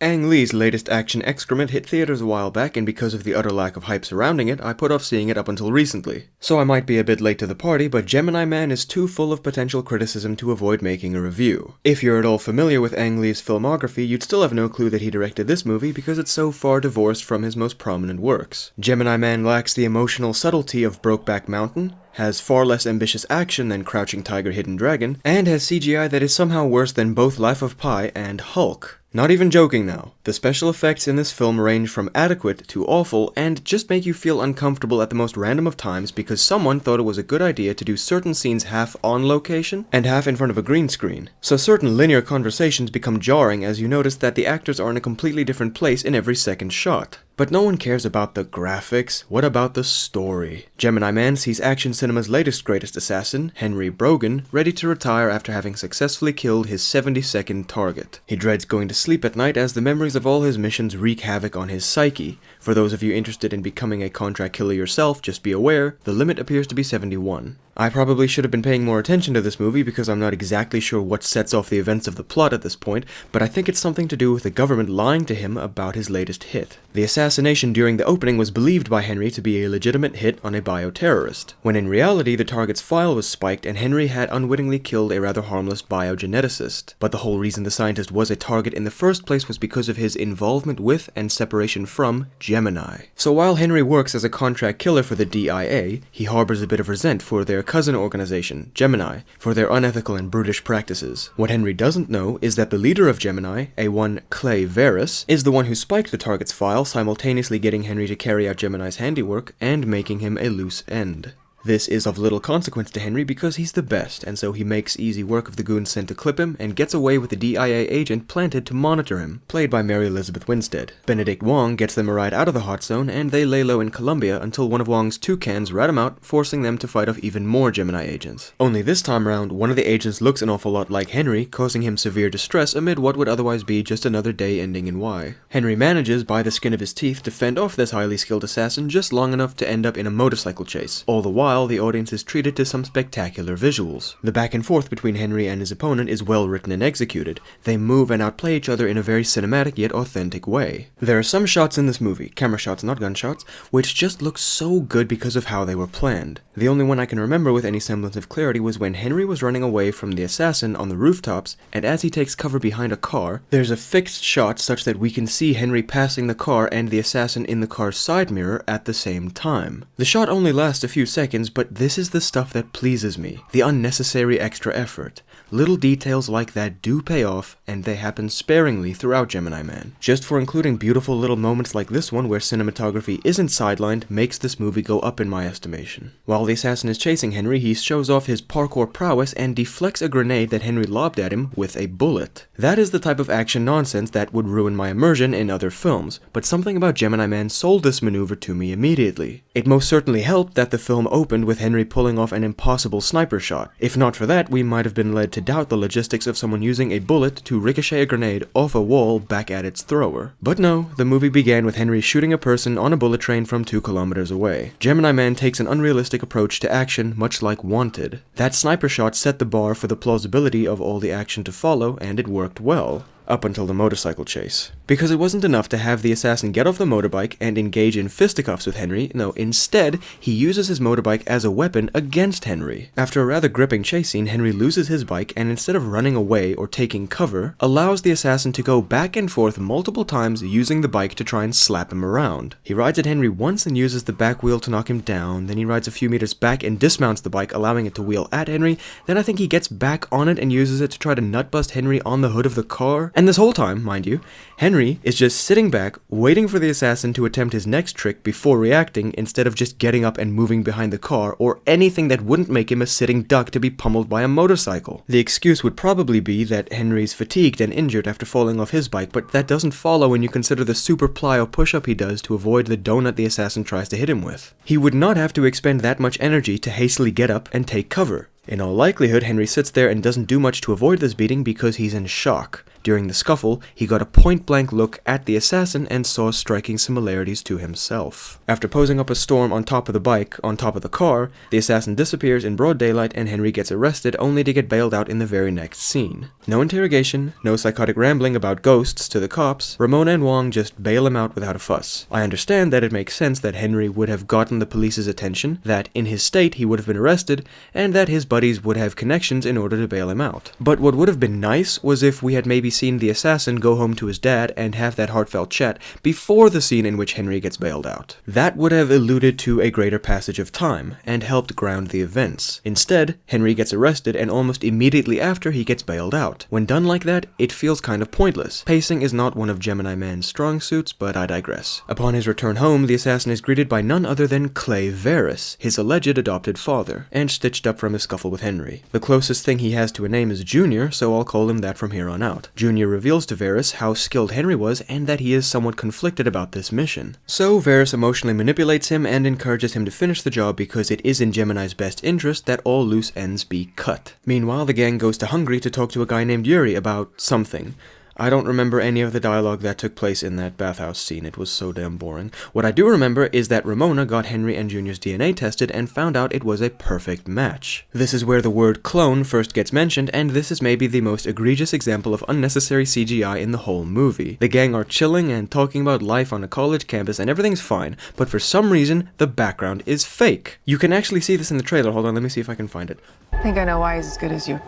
Ang Lee's latest action excrement hit theaters a while back, and because of the utter lack of hype surrounding it, I put off seeing it up until recently. So I might be a bit late to the party, but Gemini Man is too full of potential criticism to avoid making a review. If you're at all familiar with Ang Lee's filmography, you'd still have no clue that he directed this movie because it's so far divorced from his most prominent works. Gemini Man lacks the emotional subtlety of Brokeback Mountain, has far less ambitious action than Crouching Tiger, Hidden Dragon, and has CGI that is somehow worse than both Life of Pi and Hulk. Not even joking now. The special effects in this film range from adequate to awful and just make you feel uncomfortable at the most random of times because someone thought it was a good idea to do certain scenes half on location and half in front of a green screen. So certain linear conversations become jarring as you notice that the actors are in a completely different place in every second shot. But no one cares about the graphics. What about the story? Gemini Man sees action cinema's latest greatest assassin, Henry Brogan, ready to retire after having successfully killed his 72nd target. He dreads going to sleep at night as the memories of all his missions wreak havoc on his psyche. For those of you interested in becoming a contract killer yourself, just be aware, the limit appears to be 71. I probably should have been paying more attention to this movie because I'm not exactly sure what sets off the events of the plot at this point, but I think it's something to do with the government lying to him about his latest hit. The assassination during the opening was believed by Henry to be a legitimate hit on a bioterrorist, when in reality the target's file was spiked and Henry had unwittingly killed a rather harmless biogeneticist. But the whole reason the scientist was a target in the first place was because of his involvement with and separation from Gemini. So while Henry works as a contract killer for the DIA, he harbors a bit of resent for their cousin organization, Gemini, for their unethical and brutish practices. What Henry doesn't know is that the leader of Gemini, a one Clay Verus, is the one who spiked the target's file, simultaneously getting Henry to carry out Gemini's handiwork and making him a loose end. This is of little consequence to Henry because he's the best, and so he makes easy work of the goons sent to clip him and gets away with the DIA agent planted to monitor him, played by Mary Elizabeth Winstead. Benedict Wong gets them a ride out of the hot zone, and they lay low in Colombia until one of Wong's toucans rat him out, forcing them to fight off even more Gemini agents. Only this time around, one of the agents looks an awful lot like Henry, causing him severe distress amid what would otherwise be just another day ending in Y. Henry manages, by the skin of his teeth, to fend off this highly skilled assassin just long enough to end up in a motorcycle chase, all the while the audience is treated to some spectacular visuals. The back and forth between Henry and his opponent is well written and executed. They move and outplay each other in a very cinematic yet authentic way. There are some shots in this movie, camera shots not gunshots, which just look so good because of how they were planned. The only one I can remember with any semblance of clarity was when Henry was running away from the assassin on the rooftops, and as he takes cover behind a car, there's a fixed shot such that we can see Henry passing the car and the assassin in the car's side mirror at the same time. The shot only lasts a few seconds, but this is the stuff that pleases me. The unnecessary extra effort. Little details like that do pay off, and they happen sparingly throughout Gemini Man. Just for including beautiful little moments like this one where cinematography isn't sidelined makes this movie go up in my estimation. While the assassin is chasing Henry, he shows off his parkour prowess and deflects a grenade that Henry lobbed at him with a bullet. That is the type of action nonsense that would ruin my immersion in other films, but something about Gemini Man sold this maneuver to me immediately. It most certainly helped that the film opened with Henry pulling off an impossible sniper shot. If not for that, we might have been led to doubt the logistics of someone using a bullet to ricochet a grenade off a wall back at its thrower. But no, the movie began with Henry shooting a person on a bullet train from 2 kilometers away. Gemini Man takes an unrealistic approach to action, much like Wanted. That sniper shot set the bar for the plausibility of all the action to follow, and it worked well. Up until the motorcycle chase. Because it wasn't enough to have the assassin get off the motorbike and engage in fisticuffs with Henry, no, instead, he uses his motorbike as a weapon against Henry. After a rather gripping chase scene, Henry loses his bike and instead of running away or taking cover, allows the assassin to go back and forth multiple times using the bike to try and slap him around. He rides at Henry once and uses the back wheel to knock him down, then he rides a few meters back and dismounts the bike, allowing it to wheel at Henry, then I think he gets back on it and uses it to try to nutbust Henry on the hood of the car. And this whole time, mind you, Henry is just sitting back, waiting for the assassin to attempt his next trick before reacting instead of just getting up and moving behind the car or anything that wouldn't make him a sitting duck to be pummeled by a motorcycle. The excuse would probably be that Henry's fatigued and injured after falling off his bike, but that doesn't follow when you consider the super plyo push-up he does to avoid the donut the assassin tries to hit him with. He would not have to expend that much energy to hastily get up and take cover. In all likelihood, Henry sits there and doesn't do much to avoid this beating because he's in shock. During the scuffle, he got a point-blank look at the assassin and saw striking similarities to himself. After posing up a storm on top of the bike, on top of the car, the assassin disappears in broad daylight and Henry gets arrested only to get bailed out in the very next scene. No interrogation, no psychotic rambling about ghosts to the cops, Ramona and Wong just bail him out without a fuss. I understand that it makes sense that Henry would have gotten the police's attention, that in his state he would have been arrested, and that his buddies would have connections in order to bail him out. But what would have been nice was if we had maybe seen the assassin go home to his dad and have that heartfelt chat before the scene in which Henry gets bailed out. That would have alluded to a greater passage of time, and helped ground the events. Instead, Henry gets arrested and almost immediately after he gets bailed out. When done like that, it feels kind of pointless. Pacing is not one of Gemini Man's strong suits, but I digress. Upon his return home, the assassin is greeted by none other than Clay Varys, his alleged adopted father, and stitched up from his scuffle with Henry. The closest thing he has to a name is Junior, so I'll call him that from here on out. Junior reveals to Varys how skilled Henry was and that he is somewhat conflicted about this mission. So Varys emotionally manipulates him and encourages him to finish the job because it is in Gemini's best interest that all loose ends be cut. Meanwhile, the gang goes to Hungary to talk to a guy named Yuri about something. I don't remember any of the dialogue that took place in that bathhouse scene, it was so damn boring. What I do remember is that Ramona got Henry and Junior's DNA tested and found out it was a perfect match. This is where the word clone first gets mentioned, and this is maybe the most egregious example of unnecessary CGI in the whole movie. The gang are chilling and talking about life on a college campus and everything's fine, but for some reason, the background is fake. You can actually see this in the trailer, hold on, let me see if I can find it. I think I know why he's as good as you.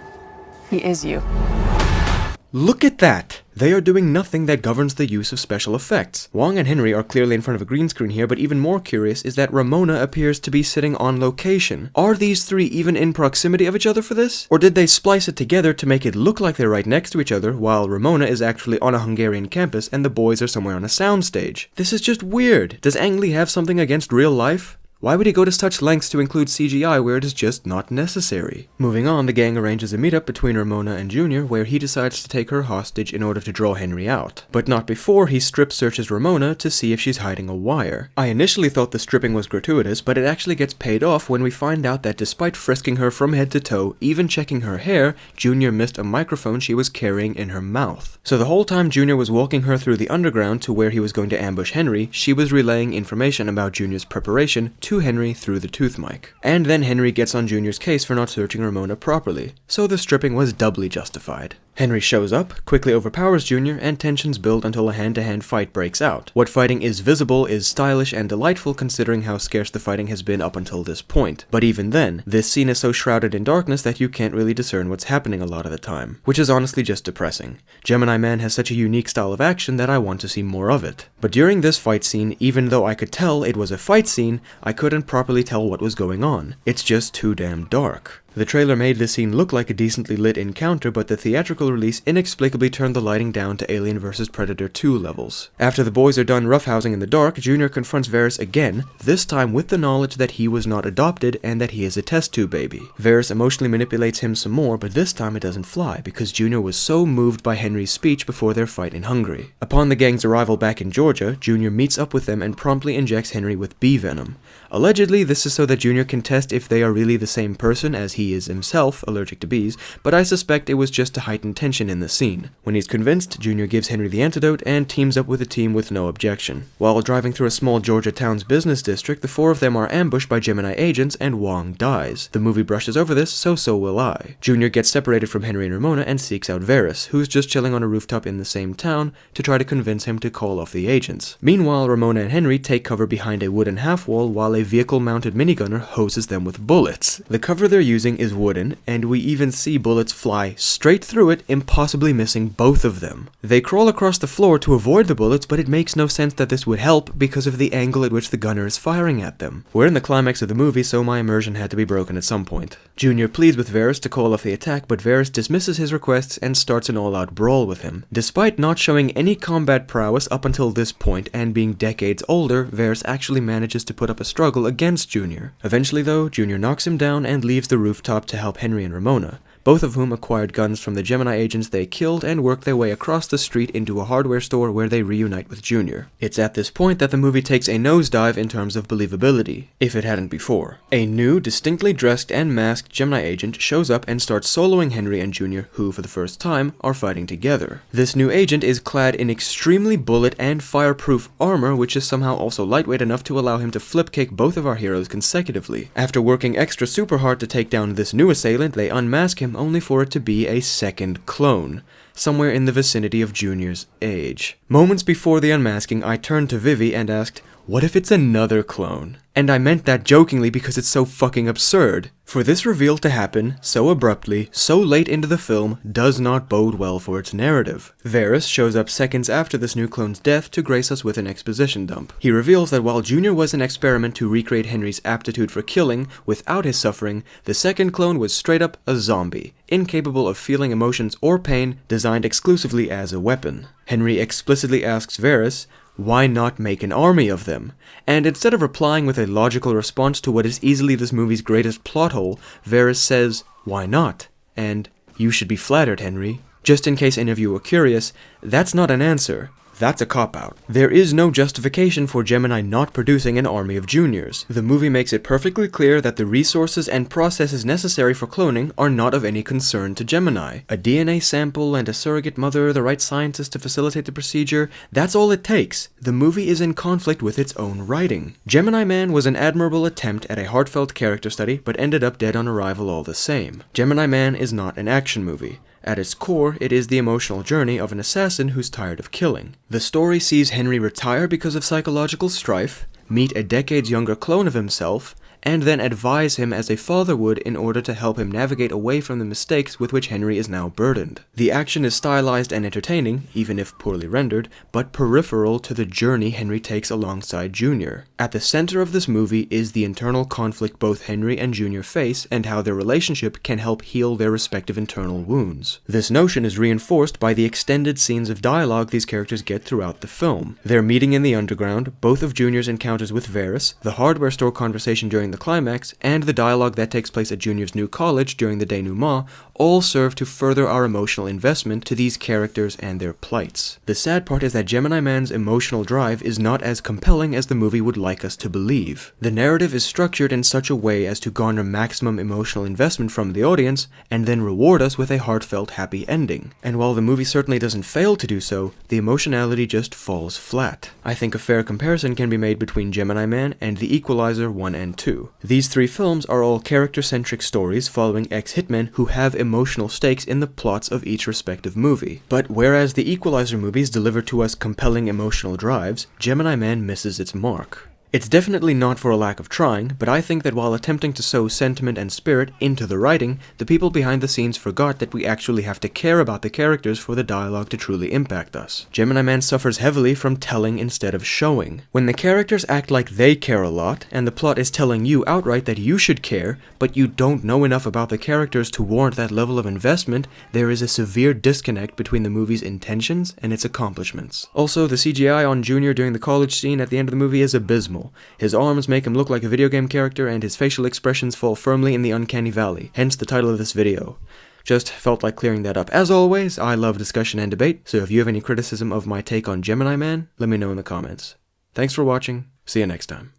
He is you. Look at that! They are doing nothing that governs the use of special effects. Wong and Henry are clearly in front of a green screen here, but even more curious is that Ramona appears to be sitting on location. Are these three even in proximity of each other for this? Or did they splice it together to make it look like they're right next to each other, while Ramona is actually on a Hungarian campus and the boys are somewhere on a soundstage? This is just weird. Does Ang Lee have something against real life? Why would he go to such lengths to include CGI where it is just not necessary? Moving on, the gang arranges a meetup between Ramona and Junior where he decides to take her hostage in order to draw Henry out. But not before he strip searches Ramona to see if she's hiding a wire. I initially thought the stripping was gratuitous, but it actually gets paid off when we find out that despite frisking her from head to toe, even checking her hair, Junior missed a microphone she was carrying in her mouth. So the whole time Junior was walking her through the underground to where he was going to ambush Henry, she was relaying information about Junior's preparation to Henry through the tooth mic. And then Henry gets on Junior's case for not searching Ramona properly, so the stripping was doubly justified. Henry shows up, quickly overpowers Junior, and tensions build until a hand-to-hand fight breaks out. What fighting is visible is stylish and delightful considering how scarce the fighting has been up until this point. But even then, this scene is so shrouded in darkness that you can't really discern what's happening a lot of the time, which is honestly just depressing. Gemini Man has such a unique style of action that I want to see more of it. But during this fight scene, even though I could tell it was a fight scene, I couldn't properly tell what was going on. It's just too damn dark. The trailer made this scene look like a decently lit encounter, but the theatrical release inexplicably turned the lighting down to Alien vs. Predator 2 levels. After the boys are done roughhousing in the dark, Junior confronts Varys again, this time with the knowledge that he was not adopted and that he is a test tube baby. Varys emotionally manipulates him some more, but this time it doesn't fly, because Junior was so moved by Henry's speech before their fight in Hungary. Upon the gang's arrival back in Georgia, Junior meets up with them and promptly injects Henry with bee venom. Allegedly, this is so that Junior can test if they are really the same person, as he is himself allergic to bees, but I suspect it was just to heighten tension in the scene. When he's convinced, Junior gives Henry the antidote and teams up with a team with no objection. While driving through a small Georgia town's business district, the four of them are ambushed by Gemini agents and Wong dies. The movie brushes over this, so will I. Junior gets separated from Henry and Ramona and seeks out Varys, who's just chilling on a rooftop in the same town, to try to convince him to call off the agents. Meanwhile, Ramona and Henry take cover behind a wooden half-wall while a vehicle-mounted minigunner hoses them with bullets. The cover they're using is wooden, and we even see bullets fly straight through it, impossibly missing both of them. They crawl across the floor to avoid the bullets, but it makes no sense that this would help because of the angle at which the gunner is firing at them. We're in the climax of the movie, so my immersion had to be broken at some point. Junior pleads with Varys to call off the attack, but Varys dismisses his requests and starts an all-out brawl with him. Despite not showing any combat prowess up until this point and being decades older, Varys actually manages to put up a struggle against Junior. Eventually though, Junior knocks him down and leaves the rooftop to help Henry and Ramona. both of whom acquired guns from the Gemini agents they killed and worked their way across the street into a hardware store where they reunite with Junior. It's at this point that the movie takes a nosedive in terms of believability, if it hadn't before. A new, distinctly dressed and masked Gemini agent shows up and starts soloing Henry and Junior, who, for the first time, are fighting together. This new agent is clad in extremely bullet and fireproof armor, which is somehow also lightweight enough to allow him to flip kick both of our heroes consecutively. After working extra super hard to take down this new assailant, they unmask him only for it to be a second clone, somewhere in the vicinity of Junior's age. Moments before the unmasking, I turned to Vivi and asked, "What if it's another clone?" And I meant that jokingly because it's so fucking absurd. For this reveal to happen so abruptly, so late into the film, does not bode well for its narrative. Varys shows up seconds after this new clone's death to grace us with an exposition dump. He reveals that while Junior was an experiment to recreate Henry's aptitude for killing without his suffering, the second clone was straight up a zombie, incapable of feeling emotions or pain, designed exclusively as a weapon. Henry explicitly asks Varys, why not make an army of them? And instead of replying with a logical response to what is easily this movie's greatest plot hole, Varys says, why not? And, you should be flattered, Henry. Just in case any of you were curious, that's not an answer. That's a cop-out. There is no justification for Gemini not producing an army of juniors. The movie makes it perfectly clear that the resources and processes necessary for cloning are not of any concern to Gemini. A DNA sample and a surrogate mother, the right scientist to facilitate the procedure, that's all it takes. The movie is in conflict with its own writing. Gemini Man was an admirable attempt at a heartfelt character study, but ended up dead on arrival all the same. Gemini Man is not an action movie. At its core, it is the emotional journey of an assassin who's tired of killing. The story sees Henry retire because of psychological strife, meet a decades younger clone of himself, and then advise him as a father would in order to help him navigate away from the mistakes with which Henry is now burdened. The action is stylized and entertaining, even if poorly rendered, but peripheral to the journey Henry takes alongside Junior. At the center of this movie is the internal conflict both Henry and Junior face and how their relationship can help heal their respective internal wounds. This notion is reinforced by the extended scenes of dialogue these characters get throughout the film. Their meeting in the underground, both of Junior's encounters with Varys, the hardware store conversation during the climax, and the dialogue that takes place at Junior's new college during the denouement all serve to further our emotional investment to these characters and their plights. The sad part is that Gemini Man's emotional drive is not as compelling as the movie would like us to believe. The narrative is structured in such a way as to garner maximum emotional investment from the audience, and then reward us with a heartfelt happy ending. And while the movie certainly doesn't fail to do so, the emotionality just falls flat. I think a fair comparison can be made between Gemini Man and The Equalizer 1 and 2. These three films are all character-centric stories following ex-hitmen who have emotional stakes in the plots of each respective movie. But whereas the Equalizer movies deliver to us compelling emotional drives, Gemini Man misses its mark. It's definitely not for a lack of trying, but I think that while attempting to sow sentiment and spirit into the writing, the people behind the scenes forgot that we actually have to care about the characters for the dialogue to truly impact us. Gemini Man suffers heavily from telling instead of showing. When the characters act like they care a lot, and the plot is telling you outright that you should care, but you don't know enough about the characters to warrant that level of investment, there is a severe disconnect between the movie's intentions and its accomplishments. Also, the CGI on Junior during the college scene at the end of the movie is abysmal. His arms make him look like a video game character, and his facial expressions fall firmly in the Uncanny Valley, hence the title of this video. Just felt like clearing that up. As always, I love discussion and debate, so if you have any criticism of my take on Gemini Man, let me know in the comments. Thanks for watching, see you next time.